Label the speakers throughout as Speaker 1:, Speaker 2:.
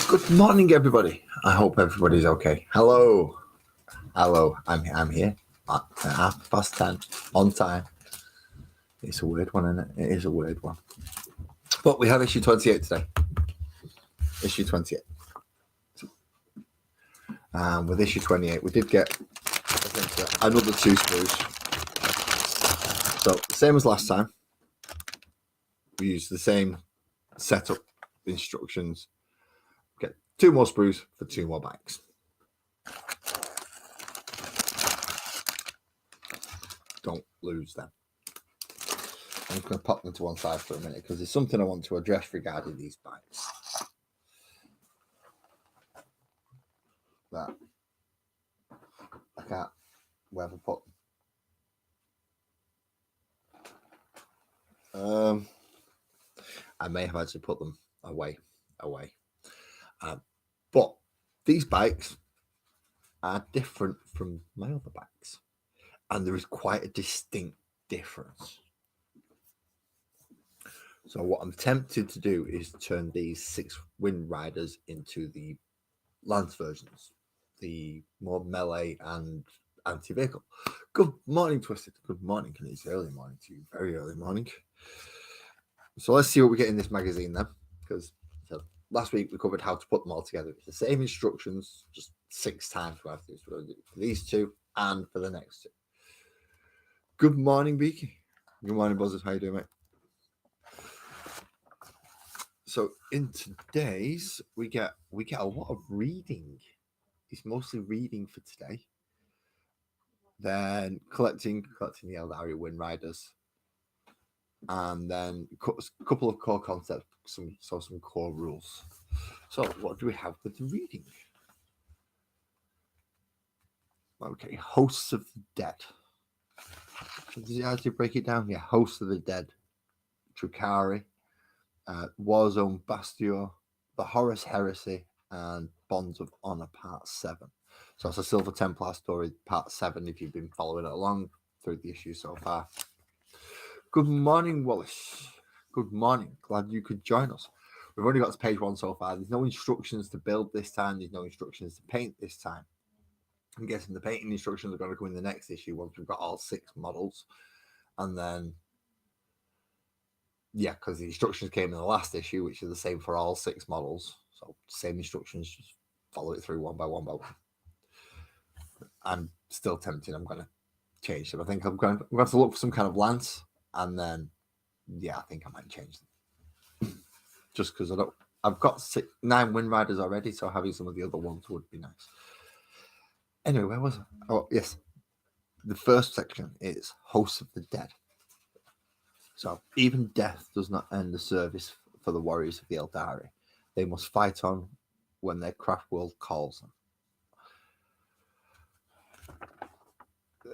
Speaker 1: Good morning, everybody. I hope everybody's okay. Hello. I'm here at 10:30 on time. It's a weird one, isn't it? It is a weird one. But we have issue 28 today. Issue 28. With issue 28, we did get another 2 sprues. So, same as last time. We used the same setup instructions. Get 2 more sprues for 2 more bikes. Don't lose them. I'm just going to pop them to one side for a minute because there's something I want to address regarding these bikes. That I can't where to put them. I may have actually put them away. But these bikes are different from my other bikes, and there is quite a distinct difference. So what I'm tempted to do is turn these 6 windriders into the Lance versions, the more melee and anti-vehicle. Good morning, Twisted. Good morning, and it's early morning to you, very early morning. So let's see what we get in this magazine then, because last week we covered how to put them all together. It's the same instructions, just 6 times we have to do for these 2 and for the next 2. Good morning, Beaky. Good morning, Buzzard. How you doing, mate? So in today's, we get a lot of reading. It's mostly reading for today. Then collecting the Eldar windriders, and then a couple of core concepts, some core rules. So what do we have with the reading? Okay, hosts of the dead. Does it actually break it down? Yeah, hosts of the dead, Tricari, Warzone Bastio, the Horus Heresy, and Bonds of Honor Part 7. So it's a Silver Templar story, Part 7, if you've been following it along through the issue so far. Good morning, Wallace. Good morning. Glad you could join us. We've only got to page 1 so far. There's no instructions to build this time. There's no instructions to paint this time. I'm guessing the painting instructions are going to come in the next issue once we've got all 6 models. And then, yeah, because the instructions came in the last issue, which are the same for all 6 models. So same instructions, just follow it through one by one by one. I'm still tempted. I'm going to change them. I think I'm going to have to look for some kind of lance, and then, yeah, I think I might change them. Just because I've got 9 windriders already, so having some of the other ones would be nice. Anyway, where was I? Oh, yes. The first section is Hosts of the Dead. So even death does not end the service for the warriors of the Eldari. They must fight on when their craft world calls them.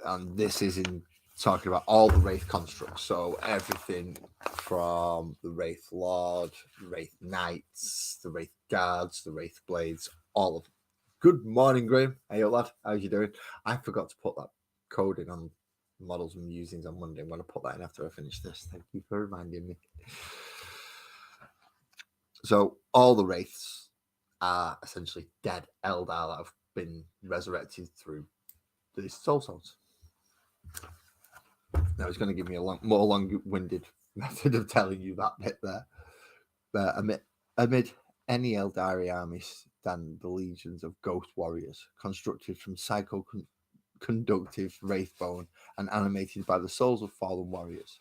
Speaker 1: And this is in talking about all the Wraith constructs. So everything from the Wraith Lord, the Wraith Knights, the Wraith Guards, the Wraith Blades, all of them. Good morning, Graham. Hey, lad. How's you doing? I forgot to put that code in on models and musings on Monday. I'm going to put that in after I finish this. Thank you for reminding me. So all the Wraiths are essentially dead Eldar that have been resurrected through the Soul Stones. Now it's going to give me a more long-winded method of telling you that bit there. But amid any Eldari army stand the legions of ghost warriors, constructed from psycho-conductive wraithbone and animated by the souls of fallen warriors.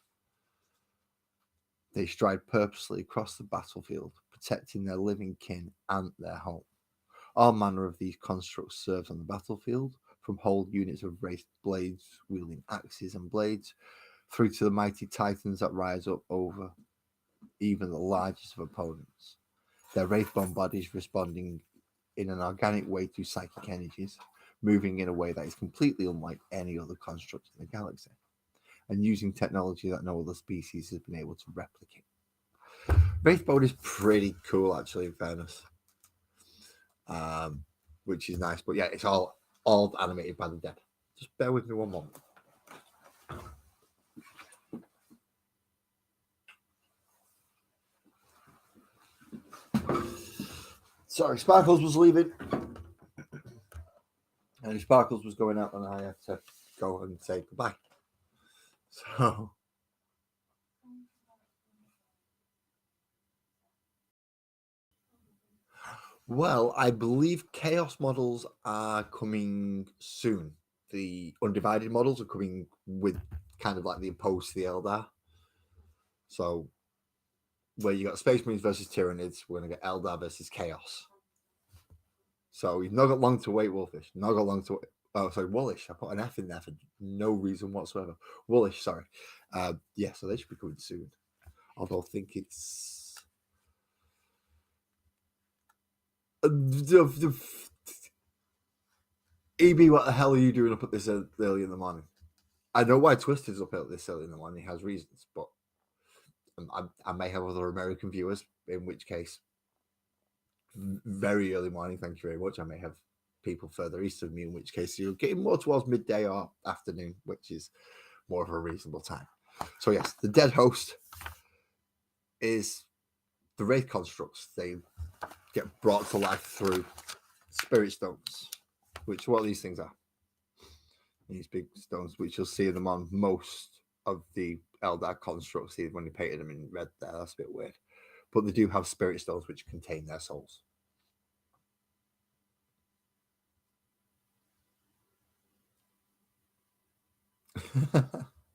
Speaker 1: They stride purposely across the battlefield, protecting their living kin and their home. All manner of these constructs serve on the battlefield, from whole units of wraith blades wielding axes and blades, through to the mighty titans that rise up over even the largest of opponents. Their wraithbone bodies responding in an organic way to psychic energies, moving in a way that is completely unlike any other construct in the galaxy, and using technology that no other species has been able to replicate. Wraithbone is pretty cool, actually, in fairness, which is nice. But yeah, it's all animated by the dead. Just bear with me one moment. Sorry, Sparkles was leaving. And Sparkles was going out, and I had to go and say goodbye. So, well, I believe Chaos models are coming soon. The Undivided models are coming with kind of like the opposed to the Eldar. So, where you got Space Marines versus Tyranids, we're going to get Eldar versus Chaos. So, you've not got long to wait, Wolfish. Not got long to wait. Oh, sorry, Woolish. I put an F in there for no reason whatsoever. Woolish, sorry. Yeah, so they should be coming soon. Although I think it's EB, what the hell are you doing up at this early in the morning? I know why Twisted's up at this early in the morning. He has reasons, but I may have other American viewers, in which case, very early morning. Thank you very much. I may have people further east of me, in which case you're getting more towards midday or afternoon, which is more of a reasonable time. So yes, the dead host is the wraith constructs. They get brought to life through spirit stones, which what these things are. These big stones, which you'll see them on most of the Eldar constructs. See when they painted them in red there, that's a bit weird. But they do have spirit stones which contain their souls.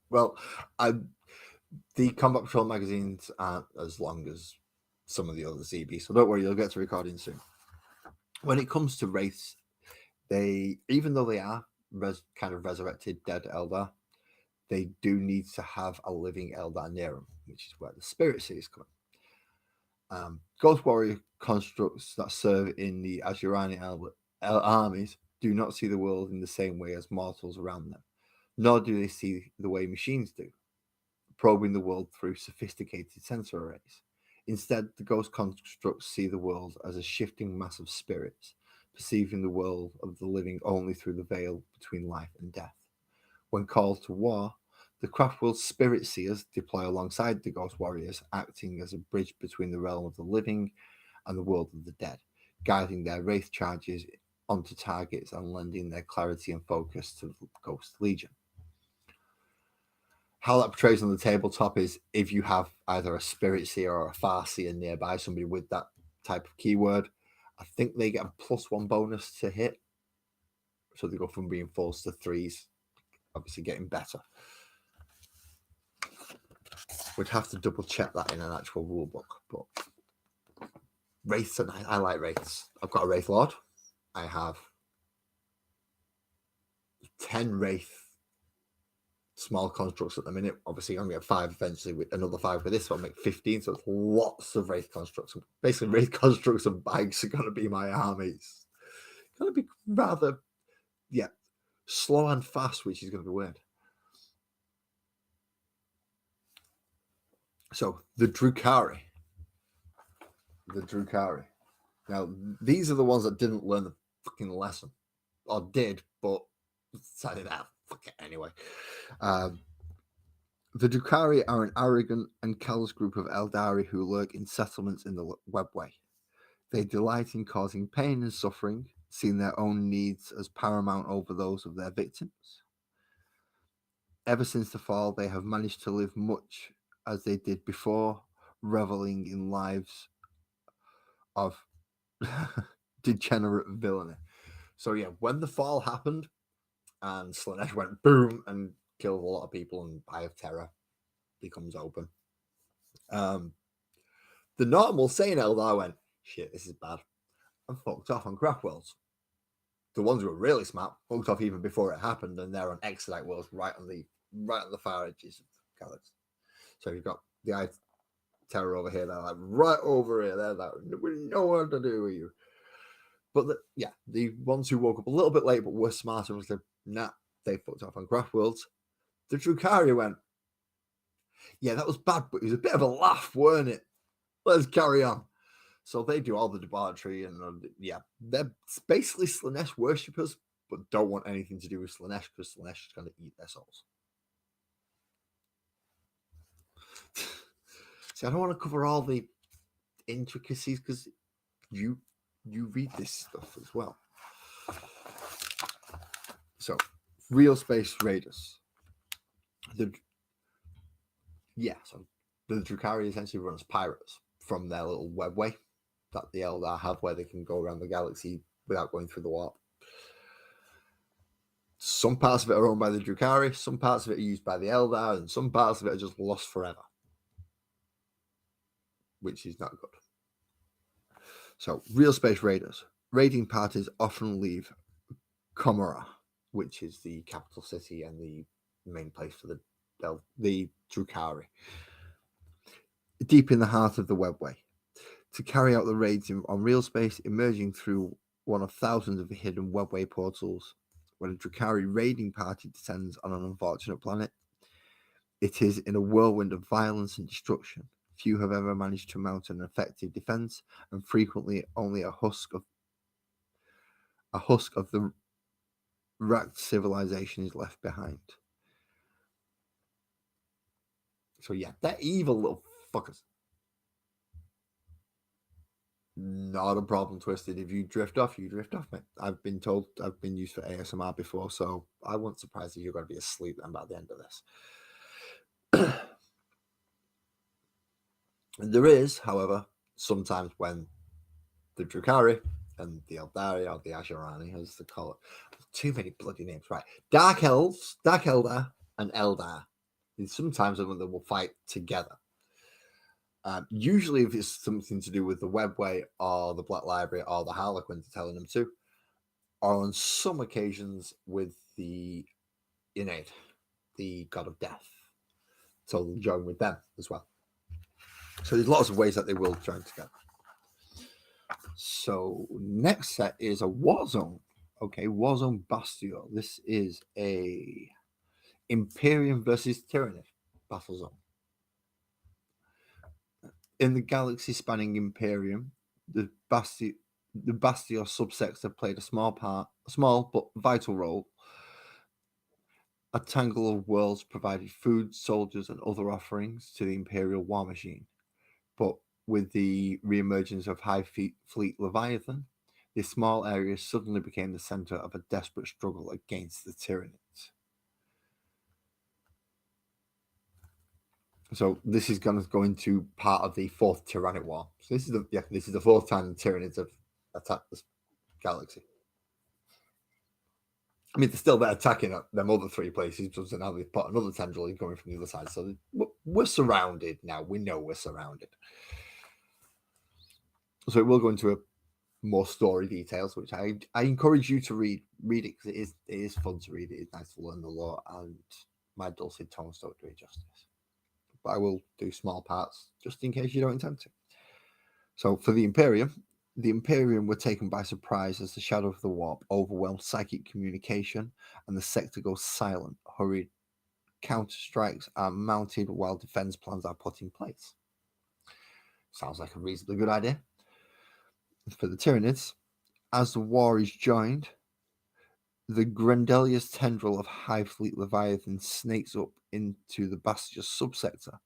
Speaker 1: Well, the Combat Patrol magazines aren't as long as some of the other ZB, so don't worry, you'll get to recording soon. When it comes to wraiths, they, even though they are kind of resurrected dead Eldar, they do need to have a living Eldar near them, which is where the Spirit Sea is coming. Ghost Warrior constructs that serve in the Azurani armies do not see the world in the same way as mortals around them, nor do they see the way machines do, probing the world through sophisticated sensor arrays. Instead, the ghost constructs see the world as a shifting mass of spirits, perceiving the world of the living only through the veil between life and death. When called to war, the Craftworld Spirit Seers deploy alongside the Ghost Warriors, acting as a bridge between the realm of the living and the world of the dead, guiding their wraith charges onto targets and lending their clarity and focus to the Ghost Legion. How that portrays on the tabletop is if you have either a Spirit Seer or a Farseer nearby, somebody with that type of keyword, I think they get a +1 bonus to hit. So they go from being 4s to 3s, obviously getting better. We'd have to double check that in an actual rule book, but wraiths, and I like wraiths. I've got a Wraith Lord. I have 10 wraith small constructs at the minute. Obviously, I'm going to get 5 eventually, with another 5 with this one, make 15. So it's lots of wraith constructs. Basically, wraith constructs and bags are going to be my armies. It's going to be rather, slow and fast, which is going to be weird. So the Drukhari. Now, these are the ones that didn't learn the fucking lesson, or did, but decided that fuck it anyway. The Drukhari are an arrogant and callous group of Eldari who lurk in settlements in the webway. They delight in causing pain and suffering, seeing their own needs as paramount over those of their victims. Ever since the fall, they have managed to live much as they did before, reveling in lives of degenerate villainy. So yeah, when the fall happened and Slaanesh went boom and killed a lot of people and Eye of Terror becomes open, the normal sane Eldar went, shit, this is bad, and fucked off on Craft Worlds. The ones who were really smart fucked off even before it happened, and they're on Exodite Worlds right on the far edges of the galaxy. So you've got the Eye of Terror over here, they're like right over here, they're like, we know what to do with you. But the ones who woke up a little bit late but were smarter was they fucked off on Craft Worlds. The Drukhari went, yeah, that was bad, but it was a bit of a laugh, weren't it? Let's carry on. So they do all the debauchery, and they're basically Slaanesh worshippers, but don't want anything to do with Slaanesh because Slaanesh is going to eat their souls. See, I don't want to cover all the intricacies because you you read this stuff as well. So, real space raiders. So the Drukhari essentially run as pirates from their little webway that the Eldar have, where they can go around the galaxy without going through the warp. Some parts of it are owned by the Drukhari, some parts of it are used by the Eldar, and some parts of it are just lost forever, which is not good. So, real space raiders. Raiding parties often leave Komara, which is the capital city and the main place for the Drukhari, deep in the heart of the webway, to carry out the raids on real space, emerging through one of thousands of hidden webway portals. When a Drukhari raiding party descends on an unfortunate planet, it is in a whirlwind of violence and destruction. Few have ever managed to mount an effective defense, and frequently only a husk of the wrecked civilization is left behind. So yeah, they're evil little fuckers. Not a problem, Twisted. If you drift off, you drift off, mate. I've been told I've been used for ASMR before, so I wasn't surprised if you're going to be asleep then by the end of this. There is, however, sometimes when the Drukhari and the Eldari, or the Ashurani, as they call it, too many bloody names, right? Dark Elves, Dark Eldar, and Eldar. And sometimes when they will fight together. Usually if it's something to do with the Webway or the Black Library or the Harlequins are telling them to, or on some occasions with the Innate, the god of death. So they'll join with them as well. So there's lots of ways that they will join together. So next set is a Warzone. Okay, Warzone Bastio. This is a Imperium versus Tyranid battle zone. In the galaxy-spanning Imperium, the Bastio subsector played a small but vital role. A tangle of worlds provided food, soldiers, and other offerings to the Imperial war machine. But with the re-emergence of High Fleet Leviathan, this small area suddenly became the center of a desperate struggle against the Tyranids. So this is going to go into part of the fourth Tyranid War. So this is the fourth time the Tyranids have attacked this galaxy. I mean, they're still there attacking them other three places, so now they've put another tendril going from the other side. So we're surrounded now. We know we're surrounded. So it will go into a more story details, which I encourage you to read it, because it is fun to read. It is nice to learn the lore, and my dulcet tones don't do it justice. But I will do small parts just in case you don't intend to. So for the Imperium were taken by surprise as the shadow of the warp overwhelmed psychic communication, and the sector goes silent. Hurried counterstrikes are mounted while defense plans are put in place. Sounds like a reasonably good idea. For the Tyranids, as the war is joined, the Grendelius tendril of High Fleet Leviathan snakes up into the Bastia subsector.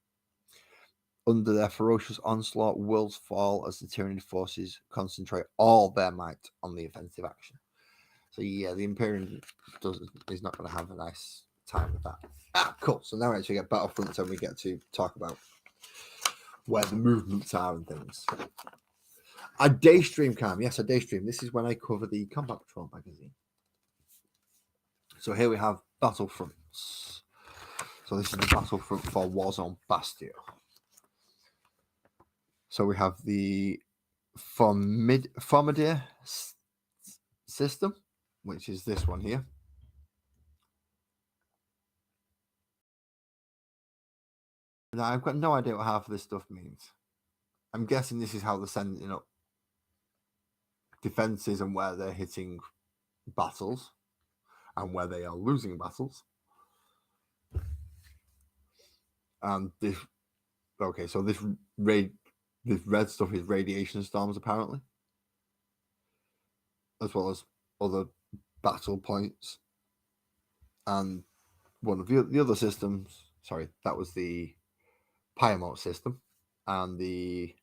Speaker 1: Under their ferocious onslaught, worlds fall as the Tyranid forces concentrate all their might on the offensive action. So yeah, the Imperium is not going to have a nice time with that. Cool. So now we actually get Battlefront, and we get to talk about where the movements are and things. A daystream, Cam. Yes, a daystream. This is when I cover the Combat Patrol magazine. So here we have Battlefronts. So this is the Battlefront for Warzone Bastio. So we have the Formidir system, which is this one here. Now, I've got no idea what half of this stuff means. I'm guessing this is how they're sending up defenses and where they're hitting battles and where they are losing battles. And this, okay, so this red stuff is radiation storms, apparently, as well as other battle points. And one of the other systems, sorry, that was the Pyamont system, and the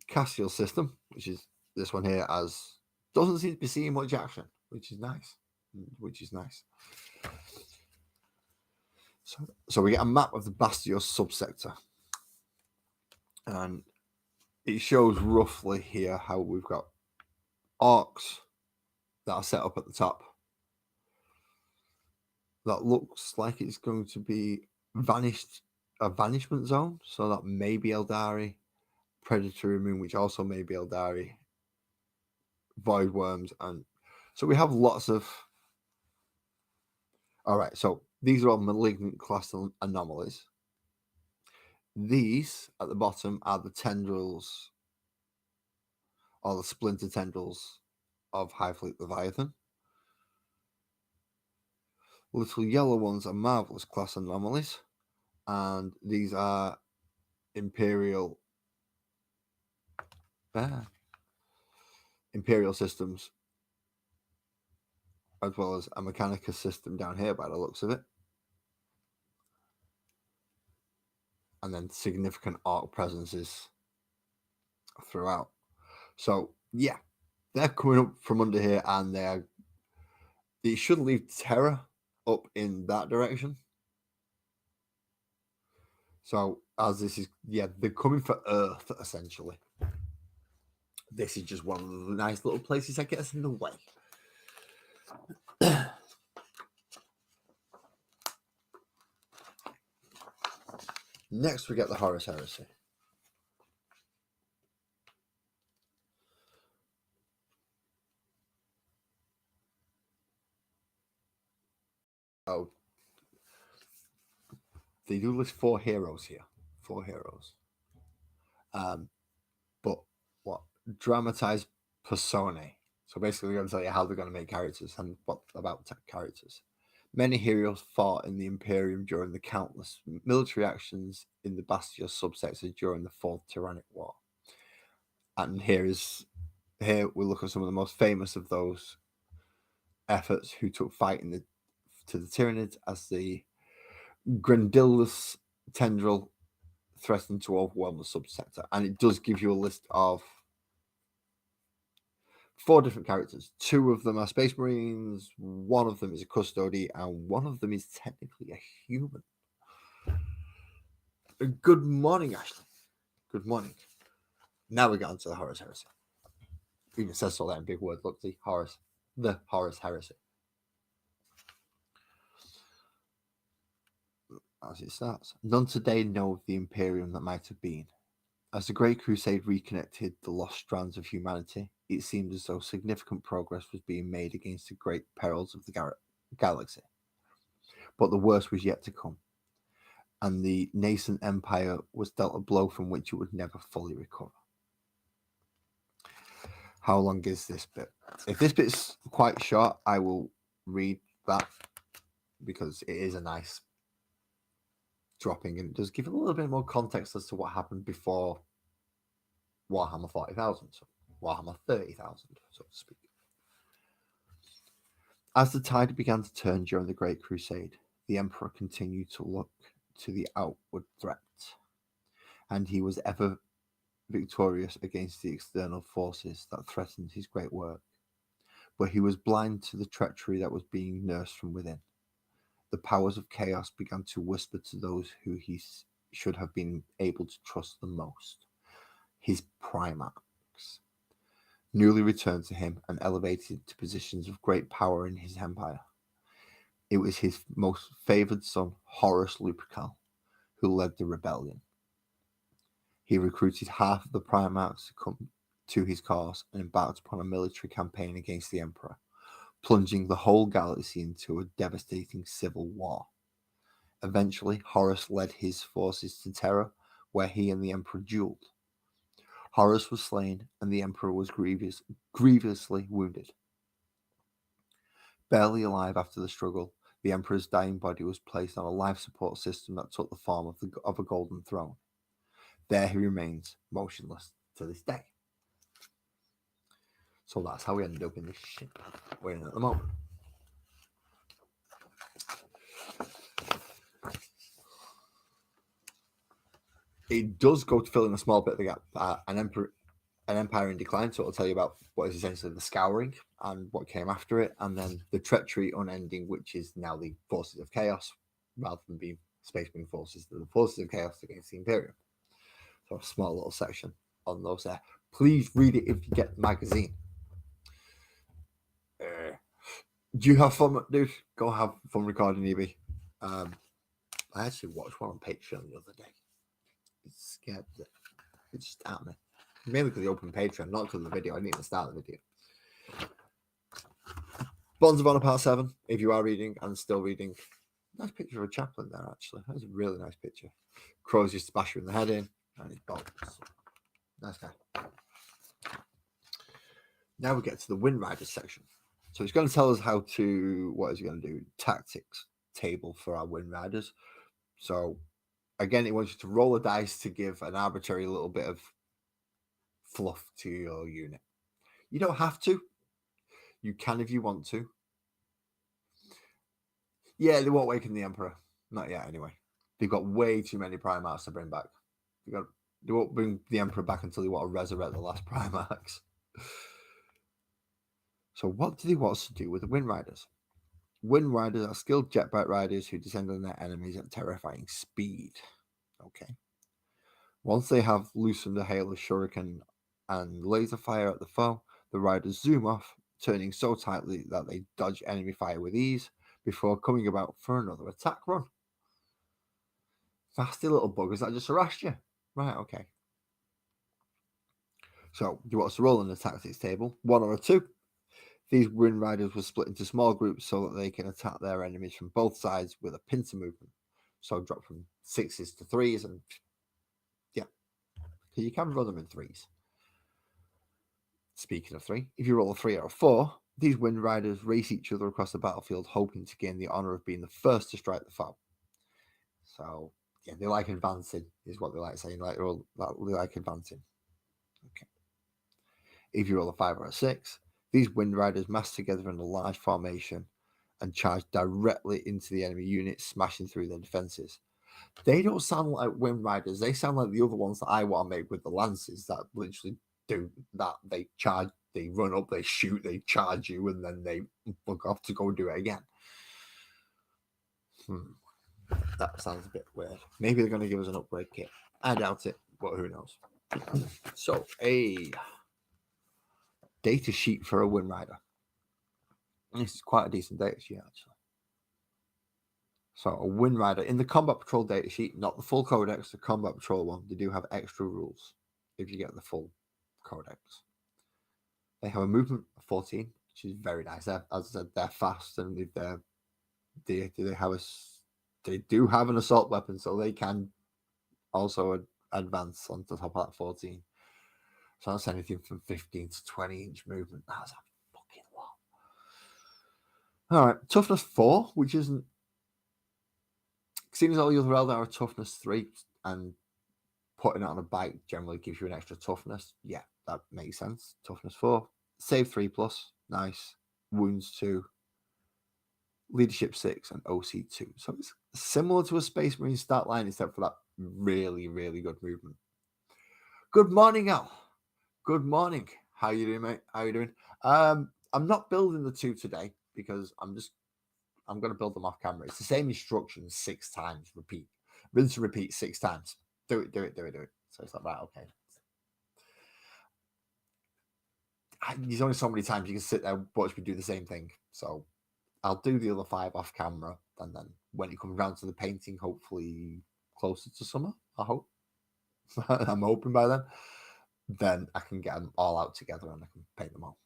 Speaker 1: Castiel system, which is this one here doesn't seem to be seeing much action, which is nice. So we get a map of the Bastion subsector, and it shows roughly here how we've got arcs that are set up at the top. That looks like it's going to be a vanishment zone, so that may be Eldari, predatory moon, which also may be Eldari, void worms, and so we have lots of. All right, so these are all malignant class anomalies. These at the bottom are the tendrils, or the splinter tendrils of High Fleet Leviathan. Little yellow ones are marvelous class anomalies, and these are Imperial systems, as well as a Mechanicus system down here by the looks of it. And then significant arc presences throughout. So yeah, they're coming up from under here, and they should leave terror up in that direction. So as this is, they're coming for Earth essentially. This is just one of the nice little places that get us in the way. Next, we get the Horus Heresy. Oh, they do list 4 heroes here. 4 heroes. But what? Dramatized personae. So basically, we're going to tell you how they're going to make characters and what about characters. Many heroes fought in the Imperium during the countless military actions in the Bastia subsector during the Fourth Tyrannic War. And here we look at some of the most famous of those efforts who took fighting to the Tyranids as the Grandillus tendril threatened to overwhelm the subsector. And it does give you a list of 4 different characters. 2 of them are Space Marines, 1 of them is a Custody, and 1 of them is technically a human. Good morning, Ashley. Good morning. Now we get onto the Horus Heresy. Even says so there in big words. Look, the Horus Heresy. As it starts, none today know of the Imperium that might have been. As the Great Crusade reconnected the lost strands of humanity, it seemed as though significant progress was being made against the great perils of the galaxy. But the worst was yet to come, and the nascent empire was dealt a blow from which it would never fully recover. How long is this bit? If this bit's quite short, I will read that because it is a nice dropping, and it does give a little bit more context as to what happened before Warhammer 40,000, so Warhammer 30,000, so to speak. As the tide began to turn during the Great Crusade, the Emperor continued to look to the outward threat, and he was ever victorious against the external forces that threatened his great work. But he was blind to the treachery that was being nursed from within. The powers of chaos began to whisper to those who he should have been able to trust the most. His primarchs, newly returned to him and elevated to positions of great power in his empire. It was his most favoured son, Horus Lupercal, who led the rebellion. He recruited half of the primarchs to come to his cause and embarked upon a military campaign against the Emperor, plunging the whole galaxy into a devastating civil war. Eventually, Horus led his forces to Terra, where he and the Emperor duelled. Horus was slain, and the Emperor was grievously wounded. Barely alive after the struggle, the Emperor's dying body was placed on a life support system that took the form of a golden throne. There he remains, motionless to this day. So that's how we ended up in this ship we're in at the moment. It does go to fill in a small bit of the gap. An an empire in decline, so it'll tell you about what is essentially the scouring and what came after it, and then the treachery unending, which is now the forces of chaos, rather than being Space Marine forces, the forces of chaos against the Imperium. So a small little section on those there. Please read it if you get the magazine. Do you have fun, dude? Go have fun recording, EB. I actually watched one on Patreon the other day. It scared it. It just out me. Mainly because they opened Patreon, not because of the video. I didn't even start the video. Bonds of Honor Part 7, if you are reading and still reading. Nice picture of a chaplain there, actually. That's a really nice picture. Crows used to bash you in the head in, and his bolts. Nice guy. Now we get to the windrider section. So it's going to tell us how to, what is it going to do? Tactics table for our windriders. So again, it wants you to roll a dice to give an arbitrary little bit of fluff to your unit. You don't have to. You can if you want to. Yeah, they won't waken the Emperor. Not yet, anyway. They've got way too many Primarchs to bring back. They won't bring the Emperor back until they want to resurrect the last Primarchs. So what do they want us to do with the Windriders? Windriders are skilled jetbike riders who descend on their enemies at terrifying speed. Okay. Once they have loosened a hail of shuriken and laser fire at the foe, the riders zoom off, turning so tightly that they dodge enemy fire with ease before coming about for another attack run. Fasty little buggers that just harassed you. Right, okay. So, do you want us to roll in the tactics table? 1 or a 2. These windriders were split into small groups so that they can attack their enemies from both sides with a pincer movement. So, drop from 6s to 3s, and yeah, you can run them in 3s. Speaking of 3, if you roll a 3 or a 4, these windriders race each other across the battlefield, hoping to gain the honor of being the first to strike the foe. So, yeah, they like advancing, is what they like saying. They like advancing. Okay. If you roll a 5 or a 6, these windriders mass together in a large formation and charge directly into the enemy unit, smashing through their defenses. They don't sound like windriders. They sound like the other ones that I want to make with the lances that literally do that. They charge, they run up, they shoot, they charge you, and then they bug off to go do it again. That sounds a bit weird. Maybe they're going to give us an upgrade kit. I doubt it, but who knows. So, a data sheet for a windrider. This is quite a decent data sheet, actually. So, a windrider in the combat patrol data sheet, not the full codex, the combat patrol one, they do have extra rules if you get the full codex. They have a movement of 14, which is very nice. As I said, they're fast, and they do have an assault weapon, so they can also advance on the top of that 14. So that's anything from 15 to 20-inch movement. That's a fucking lot. All right, toughness 4, which isn't. Seeing as all the other Eldar are toughness 3, and putting it on a bike generally gives you an extra toughness. Yeah, that makes sense. Toughness 4, save 3+, nice. Wounds 2, leadership 6, and OC 2. So it's similar to a Space Marine stat line, except for that really, really good movement. Good morning, Al. Good morning. How you doing, mate? How you doing? I'm not building the 2 today because I'm going to build them off camera. It's the same instructions 6 times. Repeat. Rinse and repeat 6 times. Do it. So it's like, right, okay. There's only so many times you can sit there and watch me do the same thing. So I'll do the other 5 off camera. And then when it comes down to the painting, hopefully closer to summer, I hope. I'm hoping by then I can get them all out together and I can paint them all.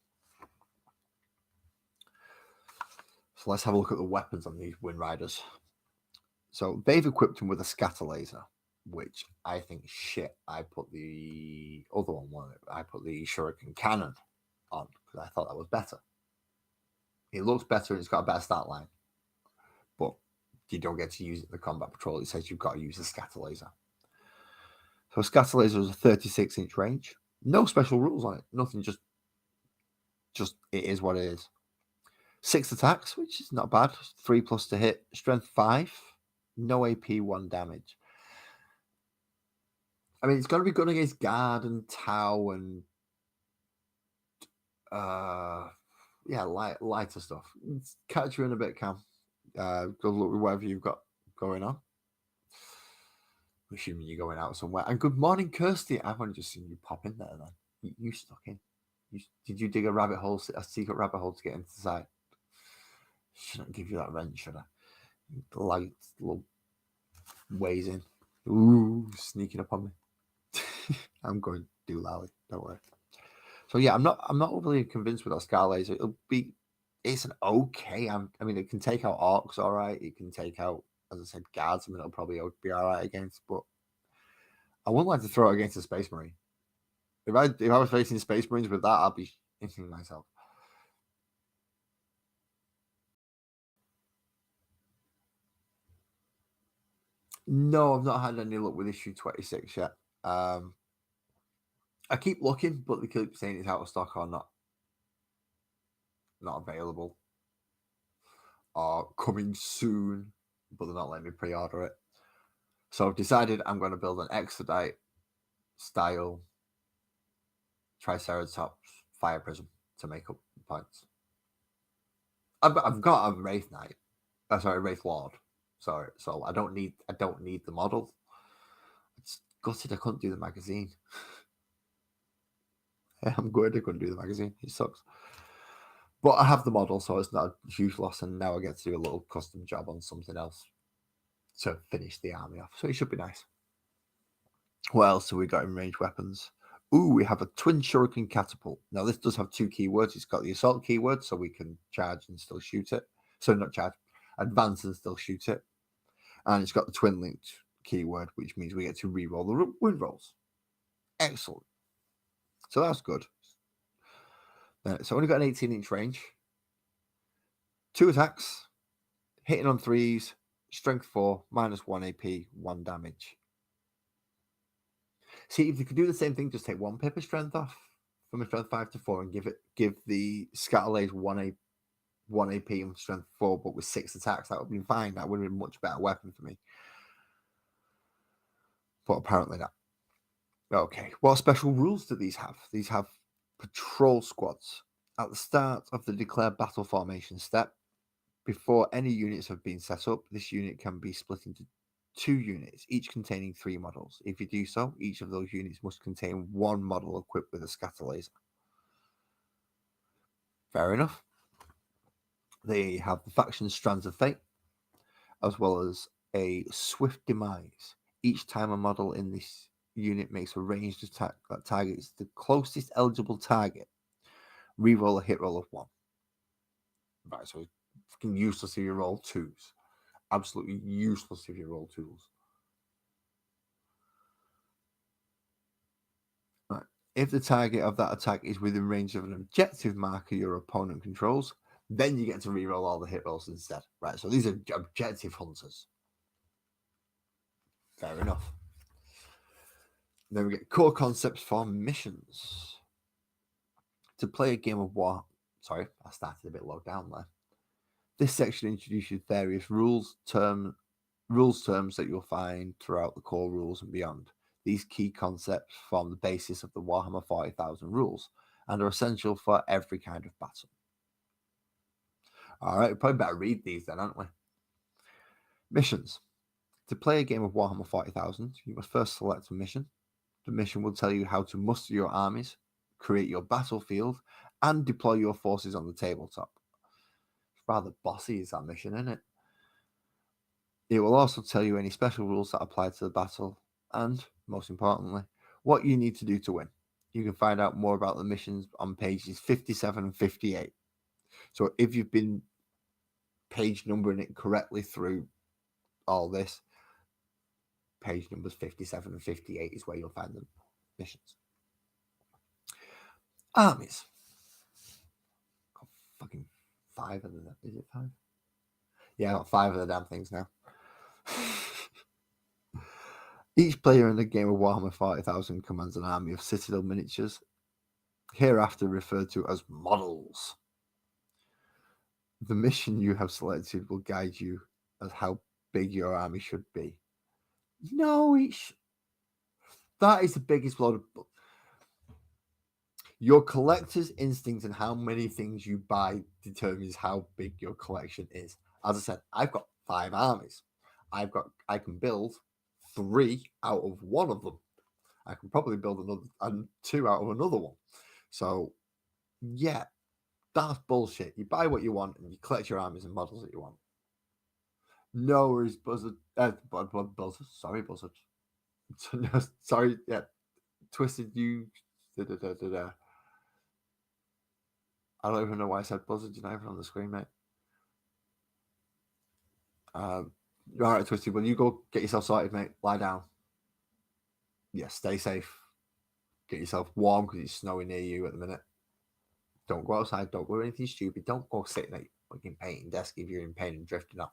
Speaker 1: So let's have a look at the weapons on these windriders. So they've equipped them with a scatter laser, which I think shit. I put the other one. I put the shuriken cannon on because I thought that was better. It looks better and it's got a better start line, but you don't get to use it in the combat patrol. It says you've got to use the scatter laser. So a scatter laser is a 36-inch range. No special rules on it. Nothing. Just it is what it is. 6 attacks, which is not bad. 3+ to hit. Strength 5. No AP, 1 damage. I mean, it's going to be good against Guard and Tau and Yeah, lighter stuff. Catch you in a bit, Cam. Good luck with whatever you've got going on. Assuming you're going out somewhere. And good morning, Kirsty. I've only just seen you pop in there then. You stuck in. Did you dig a secret rabbit hole to get into the site? Shouldn't give you that wrench, should I? Light little ways in. Ooh, sneaking up on me. I'm going to do loudly, don't worry. So yeah, I'm not overly convinced with that Scar Laser. It's an okay. I mean, it can take out orcs, all right. It can take out, as I said, guards. I mean, it'll probably be all right against. But I wouldn't like to throw it against a Space Marine. If I was facing Space Marines with that, I'd be thinking myself. No, I've not had any luck with issue 26 yet. I keep looking, but they keep saying it's out of stock or not available or coming soon, but they're not letting me pre-order it. So I've decided I'm going to build an Expedite style Triceratops Fire Prism to make up the points. I've got a Wraith Knight, Wraith Lord. Sorry, so I don't need the model. It's gutted I couldn't do the magazine. I'm good. I couldn't do the magazine. It sucks. But I have the model, so it's not a huge loss. And now I get to do a little custom job on something else to finish the army off. So it should be nice. What else have we got in ranged weapons? Ooh, we have a twin shuriken catapult. Now this does have two keywords. It's got the assault keyword, so we can charge and still shoot it. So not charge, advance and still shoot it. And it's got the twin linked keyword, which means we get to re-roll the wind rolls. Excellent. So that's good. So only got an 18-inch range. 2 attacks, hitting on 3s, strength 4, -1 AP, 1 damage. See, if you could do the same thing, just take 1 pip of strength off from a strength 5 to 4 and give the Scatterlays 1 AP and strength 4, but with 6 attacks, that would have been fine. That would have been a much better weapon for me. But apparently not. Okay, what special rules do these have? These have patrol squads. At the start of the declared battle formation step, before any units have been set up, this unit can be split into 2 units, each containing 3 models. If you do so, each of those units must contain 1 model equipped with a scatter laser. Fair enough. They have the faction Strands of Fate, as well as a Swift Demise. Each time a model in this unit makes a ranged attack that targets the closest eligible target, reroll a hit roll of 1. Right, so it's fucking useless if you roll 2s. Absolutely useless if you roll 2s. Right. If the target of that attack is within range of an objective marker your opponent controls, then you get to reroll all the hit rolls instead. Right, so these are objective hunters. Fair enough. Then we get core concepts for missions. To play a game of war. Sorry, I started a bit low down there. This section introduces various rules terms that you'll find throughout the core rules and beyond. These key concepts form the basis of the Warhammer 40,000 rules and are essential for every kind of battle. All right, we probably better read these then, aren't we? Missions. To play a game of Warhammer 40,000, you must first select a mission. The mission will tell you how to muster your armies, create your battlefield, and deploy your forces on the tabletop. It's rather bossy, is that mission, isn't it? It will also tell you any special rules that apply to the battle, and, most importantly, what you need to do to win. You can find out more about the missions on pages 57 and 58. So if you've been page numbering it correctly through all this, page numbers 57 and 58 is where you'll find the missions. Armies. Got fucking 5 of them. Is it 5? Yeah, I got 5 of the damn things now. Each player in the game of Warhammer 40,000 commands an army of Citadel miniatures, hereafter referred to as models. The mission you have selected will guide you as how big your army should be. No, that is the biggest load of... Your collector's instinct and how many things you buy determines how big your collection is. As I said, I've got 5 armies. I can build 3 out of one of them. I can probably build another 2 out of another one. So yeah, that's bullshit. You buy what you want and you collect your armies and models that you want. No worries, Buzzard. Buzzard. Sorry, Buzzard. No, sorry, yeah. Twisted, you. I don't even know why I said Buzzard. You're not even on the screen, mate. All right, Twisted. Well, you go get yourself sorted, mate. Lie down. Yeah, stay safe. Get yourself warm because it's snowing near you at the minute. Don't go outside. Don't do anything stupid. Don't go sitting at your fucking painting desk if you're in pain and drifting off.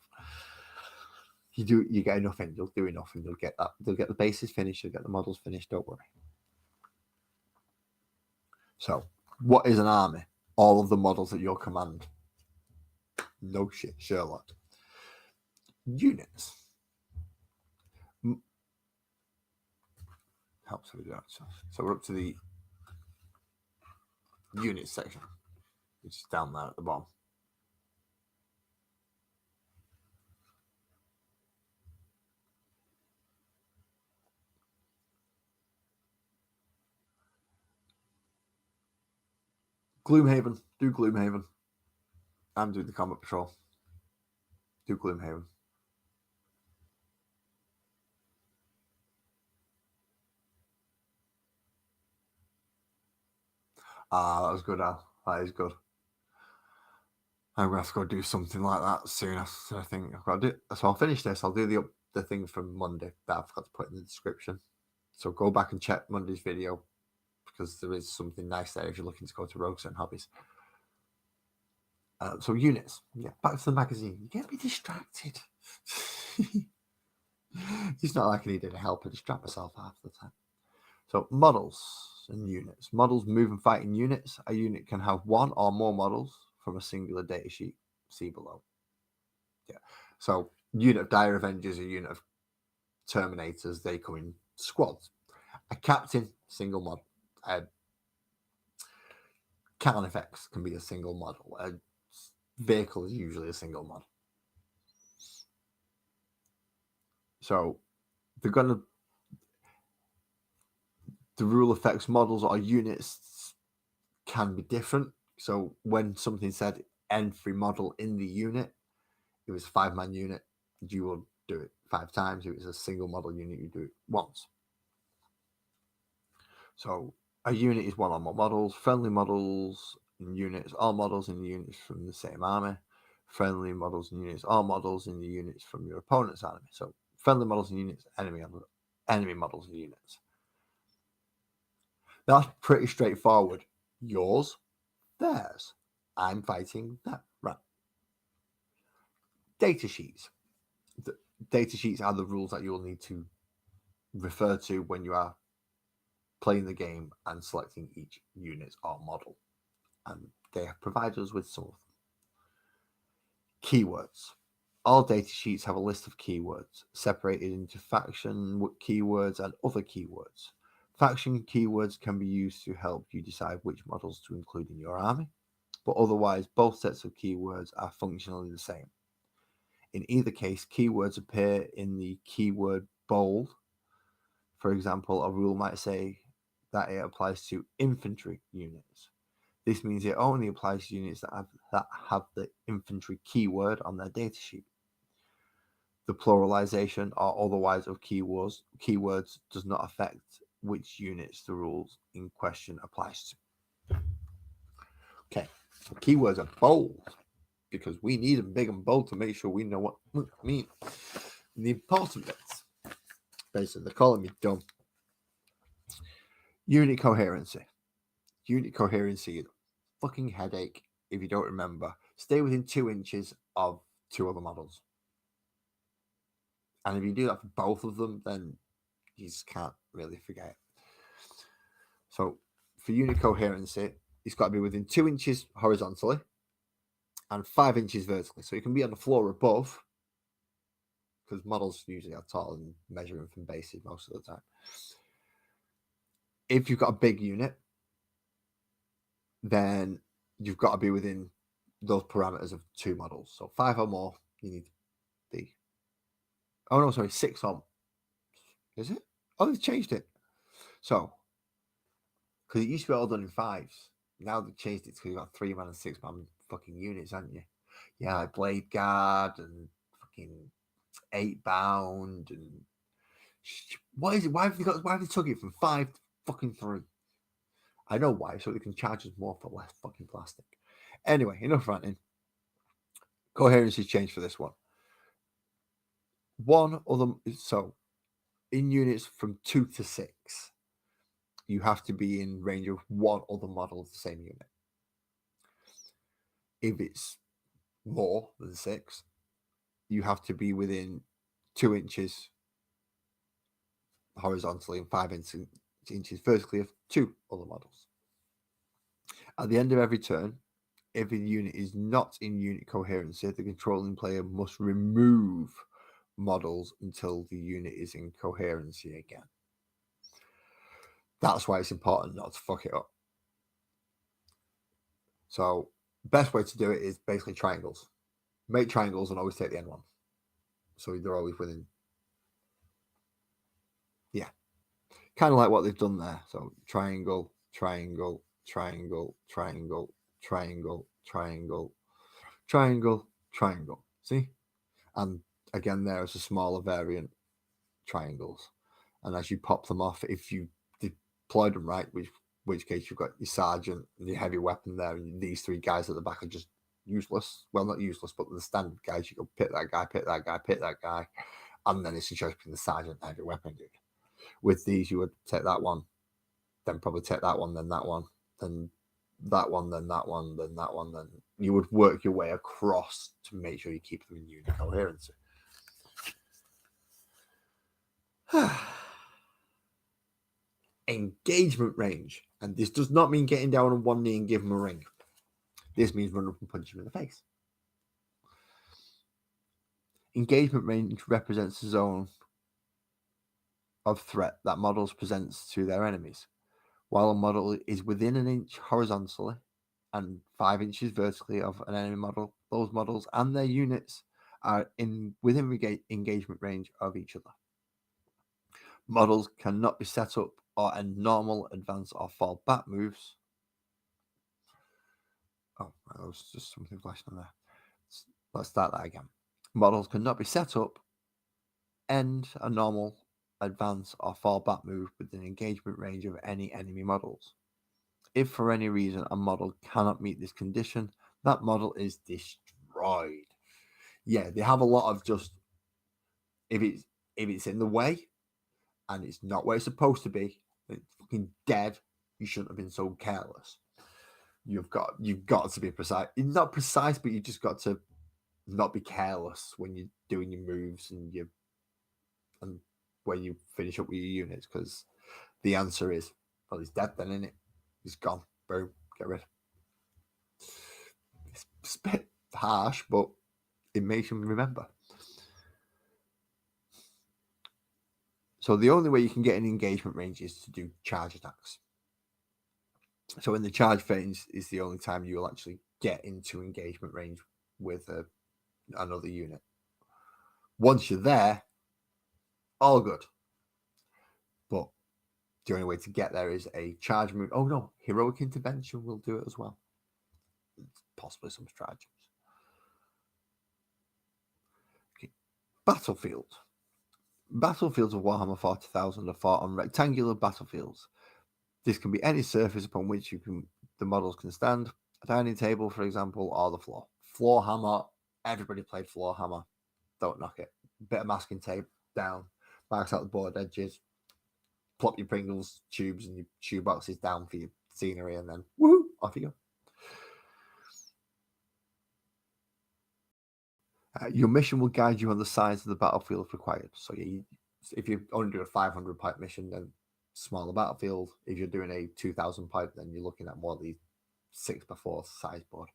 Speaker 1: You get enough in. You'll do enough, and you'll get that. You'll get the bases finished. You'll get the models finished. Don't worry. So, what is an army? All of the models at your command. No shit, Sherlock. Units. Helps with that. So we're up to the units section, which is down there at the bottom. Gloomhaven. Do Gloomhaven. I'm doing the combat patrol. Do Gloomhaven. That was good, Al. That is good. I'm going to have to go do something like that soon. I think I've got to do it. So I'll finish this. I'll do the thing from Monday that I've got to put in the description. So go back and check Monday's video because there is something nice there if you're looking to go to Rogues and Hobbies. So units. Yeah, back to the magazine. You can't be distracted. It's not like I needed help. I distract myself half the time. So models and units. Models move and fight in units. A unit can have 1 or more models from a singular data sheet. See below. Yeah. So unit of Dire Avengers, a unit of Terminators, they come in squads. A captain, single model. Carnifex can be a single model. A vehicle is usually a single model. So the rule affects models or units can be different. So when something said every model in the unit, it was a 5-man unit, you will do it 5 times. If it's a single model unit, you do it once. So a unit is 1 or more models. Friendly models and units, all models in the units from the same army. Friendly models and units, all models in the units from your opponent's army. So friendly models and units, enemy models and units. That's pretty straightforward. Yours, theirs. I'm fighting that. Right. Data sheets. The data sheets are the rules that you'll need to refer to when you are playing the game and selecting each unit or model. And they provide us with some of them. Keywords. All data sheets have a list of keywords separated into faction keywords and other keywords. Faction keywords can be used to help you decide which models to include in your army, but otherwise both sets of keywords are functionally the same. In either case, keywords appear in the keyword bold. For example, a rule might say that it applies to infantry units. This means it only applies to units that have the infantry keyword on their datasheet. The pluralization or otherwise of keywords does not affect which units the rules in question applies to. Okay, so keywords are bold because we need them big and bold to make sure we know what we mean. The important bits, basically, they're calling me dumb. Unit coherency. Unit coherency is a fucking headache if you don't remember. Stay within 2 inches of 2 other models. And if you do that for both of them, then you just can't really forget. So for unit coherency, it's got to be within 2 inches horizontally and 5 inches vertically. So you can be on the floor above, because models usually are tall and measuring from bases most of the time. If you've got a big unit, then you've got to be within those parameters of 2 models. So 5 or more, you need the. Oh no, sorry, 6 or. Is it? Oh, they've changed it. So, because it used to be all done in 5s. Now they've changed it because you've got 3-man and 6-man fucking units, haven't you? Yeah, like Blade Guard and fucking 8-bound and. What is it? Why have they took it from 5 to fucking 3? I know why, so they can charge us more for less fucking plastic. Anyway, enough ranting. Coherency change for this one. So in units from 2 to 6, you have to be in range of one other model of the same unit. If it's more than 6, you have to be within 2 inches horizontally and 5 inches vertically of 2 other models. At the end of every turn, if a unit is not in unit coherency, the controlling player must remove models until the unit is in coherency again. That's why it's important not to fuck it up. So, best way to do it is basically triangles. Make triangles and always take the end one. So they're always within. Yeah. Kind of like what they've done there. So triangle, triangle, triangle, triangle, triangle, triangle, triangle, triangle. See? And again, there's a smaller variant, triangles. And as you pop them off, if you deployed them right, which case you've got your sergeant and your heavy weapon there, and these 3 guys at the back are just useless. Well, not useless, but the standard guys. You go pick that guy, pick that guy, pick that guy, and then it's a choice between the sergeant and heavy weapon dude. With these, you would take that one, then probably take that one, then that one, then that one, then that one, then that one, then you would work your way across to make sure you keep them in unit coherency. Engagement range, and this does not mean getting down on one knee and give him a ring. This means run up and punch him in the face. Engagement range represents the zone of threat that models presents to their enemies. While a model is within an inch horizontally and 5 inches vertically of an enemy model, those models and their units are within engagement range of each other. Models cannot be set up or end normal, advance, or fall back moves. Oh, that was just something flashing on there. Let's start that again. Models cannot be set up, end a normal, advance, or fall back move within engagement range of any enemy models. If for any reason a model cannot meet this condition, that model is destroyed. Yeah, they have a lot of just if it's in the way and it's not where it's supposed to be, it's fucking dead. You shouldn't have been so careless. You've got to be precise. Not precise, but you just got to not be careless when you're doing your moves and when you finish up with your units, because the answer is, well, he's dead then, isn't it? He's gone. Boom. Get rid. It's a bit harsh, but it makes him remember. So the only way you can get an engagement range is to do charge attacks. So in the charge phase is the only time you will actually get into engagement range with another unit. Once you're there, all good. But the only way to get there is a charge move. Oh no, heroic intervention will do it as well. Possibly some stratagems. Okay. Battlefield. Battlefields of Warhammer 40,000 are fought on rectangular battlefields. This can be any surface upon which the models can stand, a dining table, for example, or the floor. Floor hammer, everybody played floor hammer. Don't knock it. Bit of masking tape down, marks out the board edges, plop your Pringles tubes and your shoe boxes down for your scenery, and then woohoo, off you go. Your mission will guide you on the size of the battlefield if required. So if you're only doing a 500 pipe mission, then smaller battlefield. If you're doing a 2,000 pipe, then you're looking at more the 6x4 size board.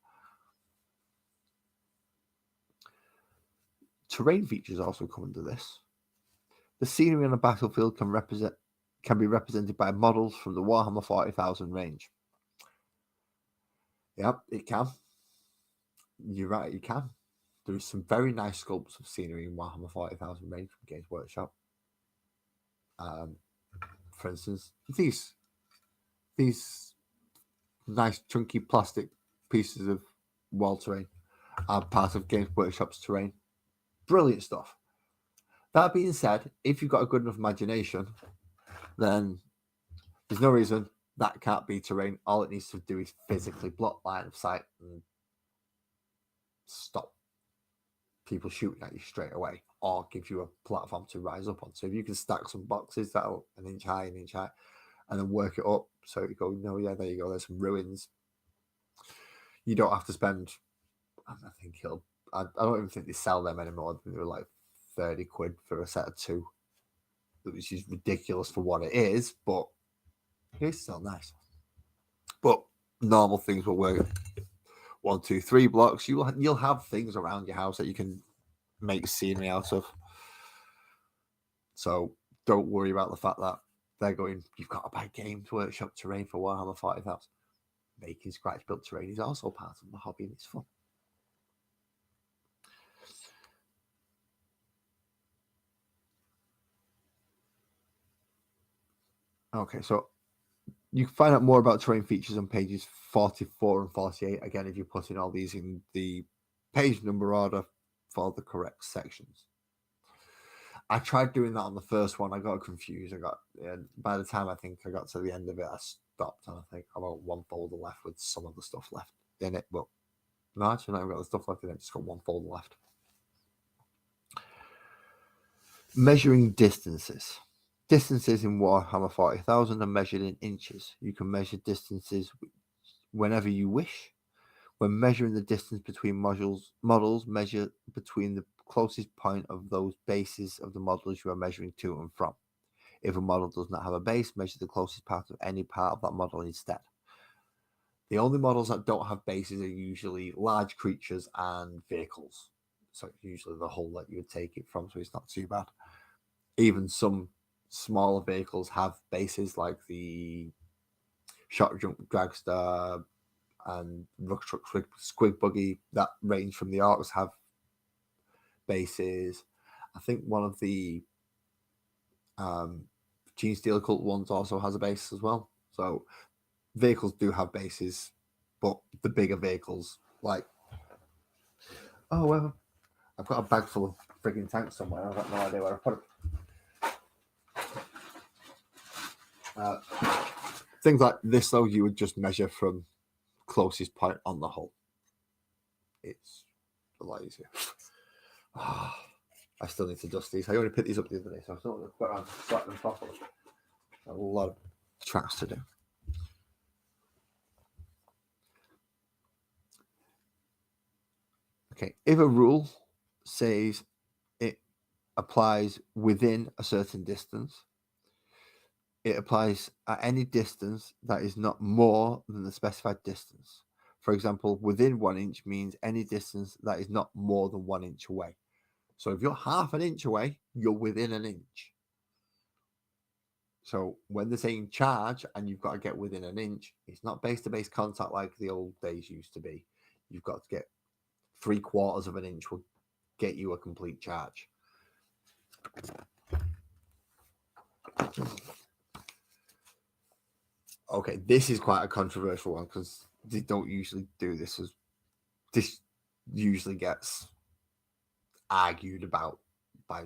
Speaker 1: Terrain features also come under this. The scenery on a battlefield can be represented by models from the Warhammer 40,000 range. Yep, it can. You're right, you can. There is some very nice sculpts of scenery in Warhammer 40,000 range from Games Workshop. For instance, these nice chunky plastic pieces of wall terrain are part of Games Workshop's terrain. Brilliant stuff. That being said, if you've got a good enough imagination, then there's no reason that can't be terrain. All it needs to do is physically block line of sight and stop people shooting at you straight away, or give you a platform to rise up on. So if you can stack some boxes that are an inch high, and then work it up so you go, no, yeah, there you go, there's some ruins. You don't have to spend, I don't even think they sell them anymore. I think they were like 30 quid for a set of 2, which is ridiculous for what it is, but it's still nice. But normal things will work. 1, 2, 3 blocks. You'll have things around your house that you can make scenery out of. So don't worry about the fact that they're going, you've got to buy Games Workshop terrain for Warhammer 40,000. Making scratch built terrain is also part of the hobby and it's fun. Okay, so you can find out more about terrain features on pages 44 and 48. Again, if you're putting all these in the page number order for the correct sections. I tried doing that on the first one. I got confused. By the time I think I got to the end of it, I stopped and I think about one folder left with some of the stuff left in it. But no, actually, no, I've got the stuff left in it. Just got one folder left. Measuring distances. Distances in Warhammer 40,000 are measured in inches. You can measure distances whenever you wish. When measuring the distance between models measure between the closest point of those bases of the models you are measuring to and from. If a model does not have a base, measure the closest part of any part of that model instead. The only models that don't have bases are usually large creatures and vehicles. So usually the hull that you would take it from, so it's not too bad. Even some smaller vehicles have bases, like the Shot Jump Dragster and Ruck Truck Squig Buggy that range from the Orcs have bases. I think one of the Gene Steel Cult ones also has a base as well. So vehicles do have bases, but the bigger vehicles, like, I've got a bag full of frigging tanks somewhere. I've got no idea where I put it. Things like this, though, you would just measure from closest point on the hull. It's a lot easier. I still need to dust these. I only picked these up the other day, so I still got around to sweat them properly. A lot of tracks to do. Okay, if a rule says it applies within a certain distance, it applies at any distance that is not more than the specified distance. For example, within 1 inch means any distance that is not more than 1 inch away. So if you're half an inch away, you're within an inch. So when they're saying charge and you've got to get within an inch, it's not base-to-base contact like the old days used to be. You've got to get 3/4 of an inch will get you a complete charge. Okay, this is quite a controversial one because they don't usually do this. This usually gets argued about by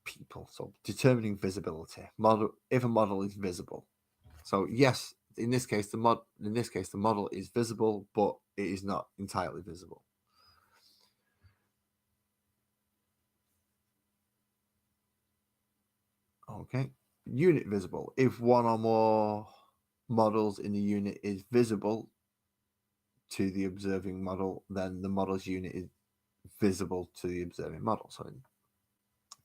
Speaker 1: people. So determining visibility. If a model is visible. So yes, in this case the model is visible, but it is not entirely visible. Okay. Unit visible. If one or more models in the unit is visible to the observing model, then the model's unit is visible to the observing model. So in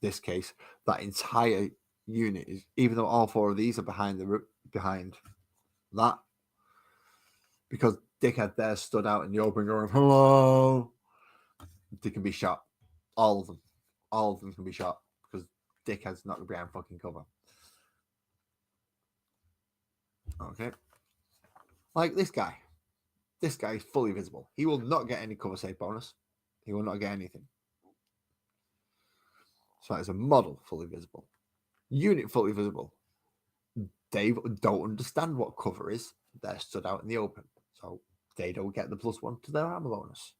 Speaker 1: this case, that entire unit is, even though all 4 of these are behind that, because Dickhead there stood out in the open going, hello, they can be shot. All of them can be shot because Dickhead's not behind fucking cover. Okay. Like this guy. This guy is fully visible. He will not get any cover save bonus. He will not get anything. So that is a model fully visible. Unit fully visible. They don't understand what cover is. They're stood out in the open. So they don't get the +1 to their armor bonus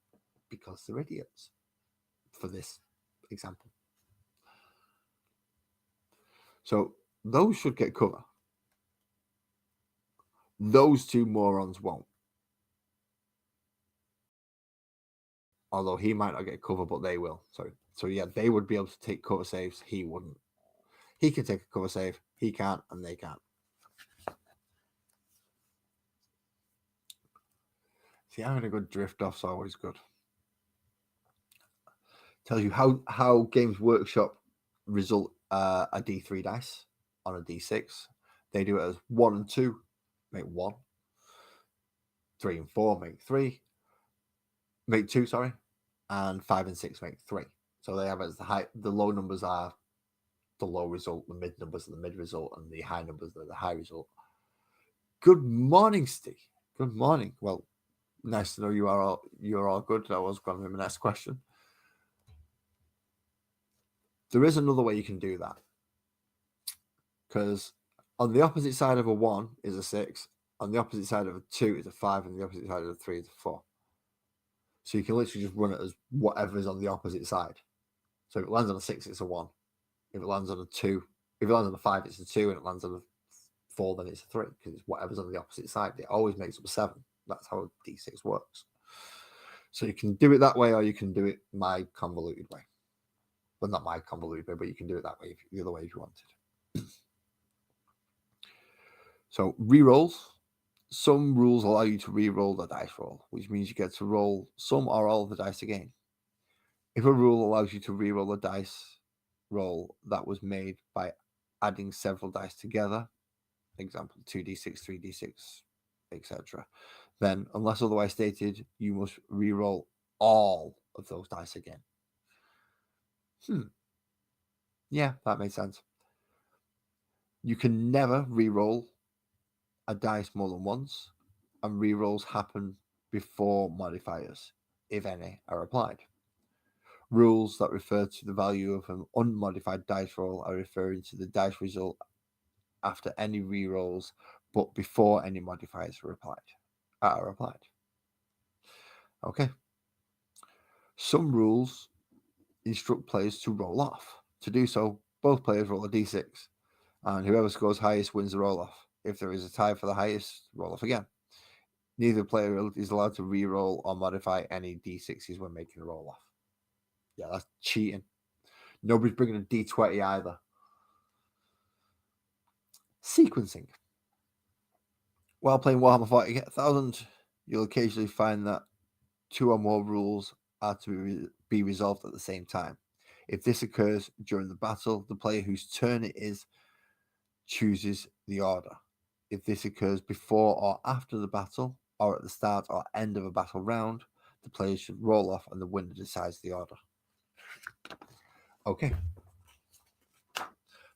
Speaker 1: because they're idiots for this example. So those should get cover. Those two morons won't. Although he might not get cover, but they will. So yeah, they would be able to take cover saves. He wouldn't. He can take a cover save. He can't, and they can't. See, having a good drift off's always good. Tells you how Games Workshop result a D3 dice on a D6. They do it as 1 and 2 make 1. 3 and 4 make 3. Make 2, sorry. And 5 and 6 make 3. So they have it as the low numbers are the low result, the mid numbers are the mid result, and the high numbers are the high result. Good morning, Steve. Good morning. Well, nice to know you're all good. That was going to be my next question. There is another way you can do that. Because on the opposite side of a 1 is a 6, on the opposite side of a 2 is a 5, and the opposite side of a 3 is a 4. So you can literally just run it as whatever is on the opposite side. So if it lands on a 6, it's a 1. If it lands on a 2, if it lands on a 5, it's a 2, and it lands on a 4, then it's a 3, because it's whatever's on the opposite side. It always makes up a 7. That's how a D6 works. So you can do it that way, or you can do it my convoluted way. Well, not my convoluted way, but you can do it that way, the other way if you wanted. So rerolls. Some rules allow you to re-roll the dice roll, which means you get to roll some or all of the dice again. If a rule allows you to re-roll a dice roll that was made by adding several dice together, example 2d6, 3d6, etc., then unless otherwise stated, you must re-roll all of those dice again. Yeah, that makes sense. You can never re-roll a dice more than once, and re-rolls happen before modifiers, if any, are applied. Rules that refer to the value of an unmodified dice roll are referring to the dice result after any re-rolls, but before any modifiers are applied. Okay. Some rules instruct players to roll off. To do so, both players roll a d6, and whoever scores highest wins the roll off. If there is a tie for the highest, roll off again. Neither player is allowed to re-roll or modify any d6s when making a roll off. Yeah, that's cheating. Nobody's bringing a d20 either. Sequencing. While playing Warhammer 40,000, you'll occasionally find that 2 or more rules are to be resolved at the same time. If this occurs during the battle, the player whose turn it is chooses the order. If this occurs before or after the battle, or at the start or end of a battle round, the player should roll off and the winner decides the order. Okay.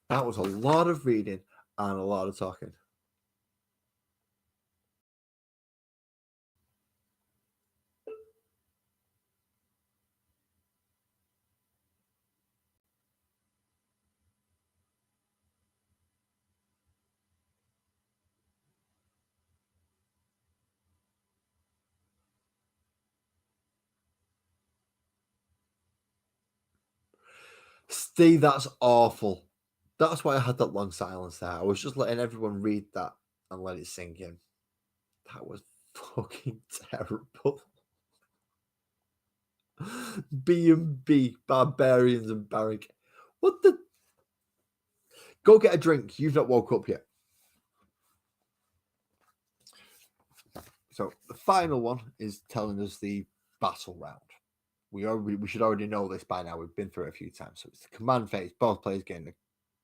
Speaker 1: That was a lot of reading and a lot of talking. Steve, that's awful. That's why I had that long silence there. I was just letting everyone read that and let it sink in. That was fucking terrible. B&B, Barbarians and Barrack. What the? Go get a drink. You've not woke up yet. So the final one is telling us the battle round. We should already know this by now. We've been through it a few times. So it's the command phase. Both players getting a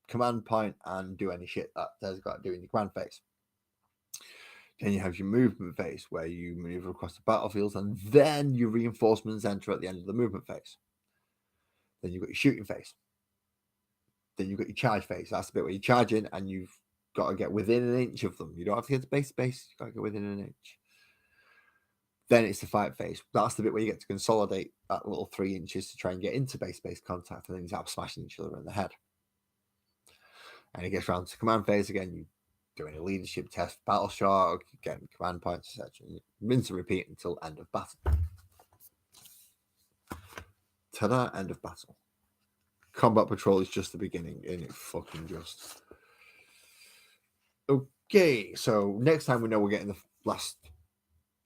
Speaker 1: command point and do any shit that they've got to do in the command phase. Then you have your movement phase, where you maneuver across the battlefield, and then your reinforcements enter at the end of the movement phase. Then you've got your shooting phase. Then you've got your charge phase. That's the bit where you charge in and you've got to get within an inch of them. You don't have to get to base. You've got to get within an inch. Then it's the fight phase. That's the bit where you get to consolidate that little 3 inches to try and get into base-to-base contact, and then you start smashing each other in the head. And it gets around to command phase again. You doing a leadership test, battle shock, getting command points, etc. Rinse and repeat until end of battle. Ta-da, end of battle. Combat Patrol is just the beginning, and it fucking just. Okay, so next time we know we're getting the last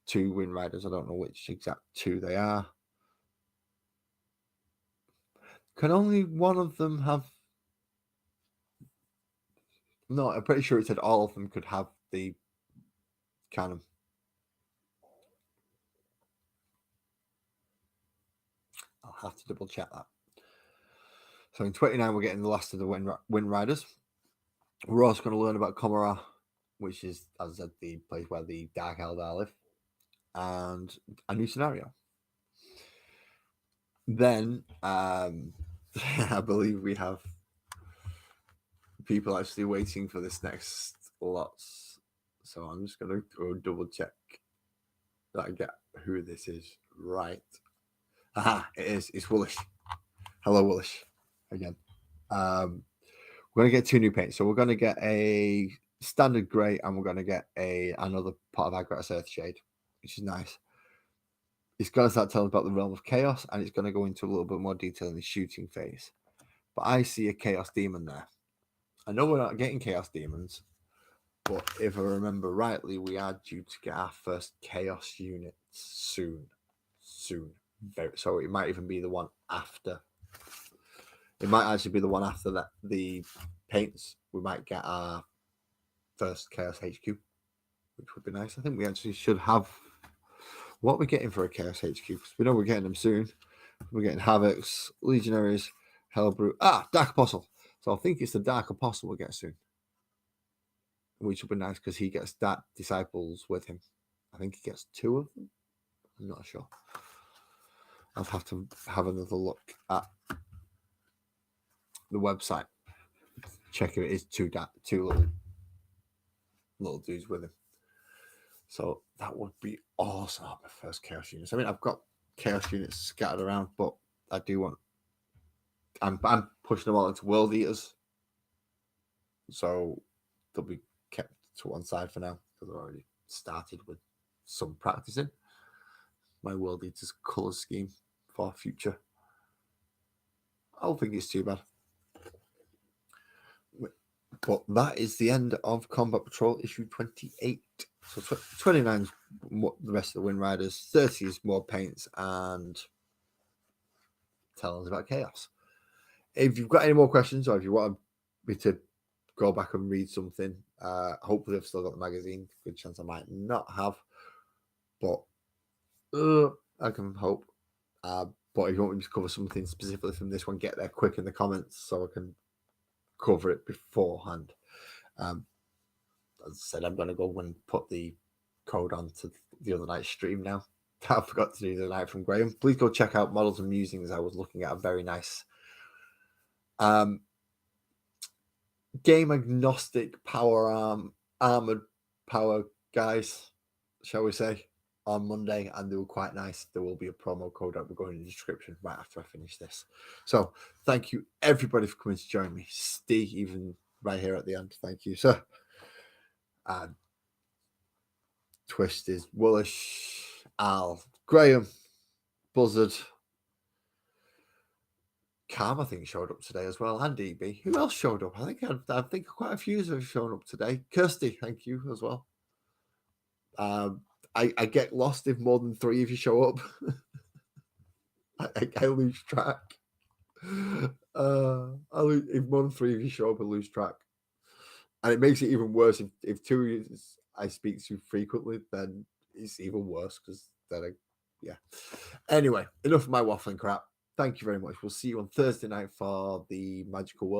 Speaker 1: 2 windriders. I don't know which exact 2 they are. Can only one of them have? No, I'm pretty sure it said all of them could have the kind of. I'll have to double check that. So in 29, we're getting the last of the windriders. We're also going to learn about Komara, which is, as I said, the place where the Dark Eldar live, and a new scenario. Then, I believe we have people actually waiting for this next lots. So I'm just going to go double check that I get who this is right. Aha, it is. It's Woolish. Hello, Woolish. Again. We're going to get 2 new paints. So we're going to get a standard grey, and we're going to get another part of Agrax Earthshade, which is nice. It's going to start telling about the realm of chaos, and it's going to go into a little bit more detail in the shooting phase. But I see a chaos demon there. I know we're not getting chaos demons, but if I remember rightly, we are due to get our first chaos units soon. So it might even be the one after. It might actually be the one after that. The paints, we might get our first Chaos HQ, which would be nice. I think we actually should have what we're getting for a Chaos HQ, because we know we're getting them soon. We're getting Havocs, Legionaries, Hellbrute. Dark Apostle. So I think it's the Dark Apostle we'll get soon, which would be nice because he gets Dark Disciples with him. I think he gets 2 of them. I'm not sure. I'll have to have another look at the website. Check if it is 2 little dudes with him. So that would be awesome. My first Chaos units. I mean, I've got Chaos units scattered around, but I do want. I'm pushing them all into World Eaters, so they'll be kept to one side for now because I've already started with some practicing my World Eaters color scheme for future. I don't think it's too bad. But that is the end of Combat Patrol issue 28. So 29 is the rest of the windriders, 30 is more paints, and tell us about chaos. If you've got any more questions, or if you want me to go back and read something, hopefully I've still got the magazine. Good chance I might not have, but I can hope. But if you want me to cover something specifically from this one, get there quick in the comments so I can cover it beforehand. As I said, I'm going to go and put the code on to the other night's stream now. I forgot to do the night from Graham. Please go check out Models and Musings. I was looking at a very nice game agnostic armored power guys, shall we say, on Monday, and they were quite nice. There will be a promo code that will go in the description right after I finish this. So thank you everybody for coming to join me. Steve, even right here at the end, thank you, sir. Twist is Woolish, Al, Graham, Buzzard, Cam, I think, showed up today as well, and DB. Who else showed up? I think quite a few have shown up today. Kirsty, thank you as well. I get lost if more than 3 of you show up. I lose track. If more than 3 of you show up, I lose track. And it makes it even worse if 2 of you I speak to frequently, then it's even worse because then yeah. Anyway, enough of my waffling crap. Thank you very much. We'll see you on Thursday night for the Magical World.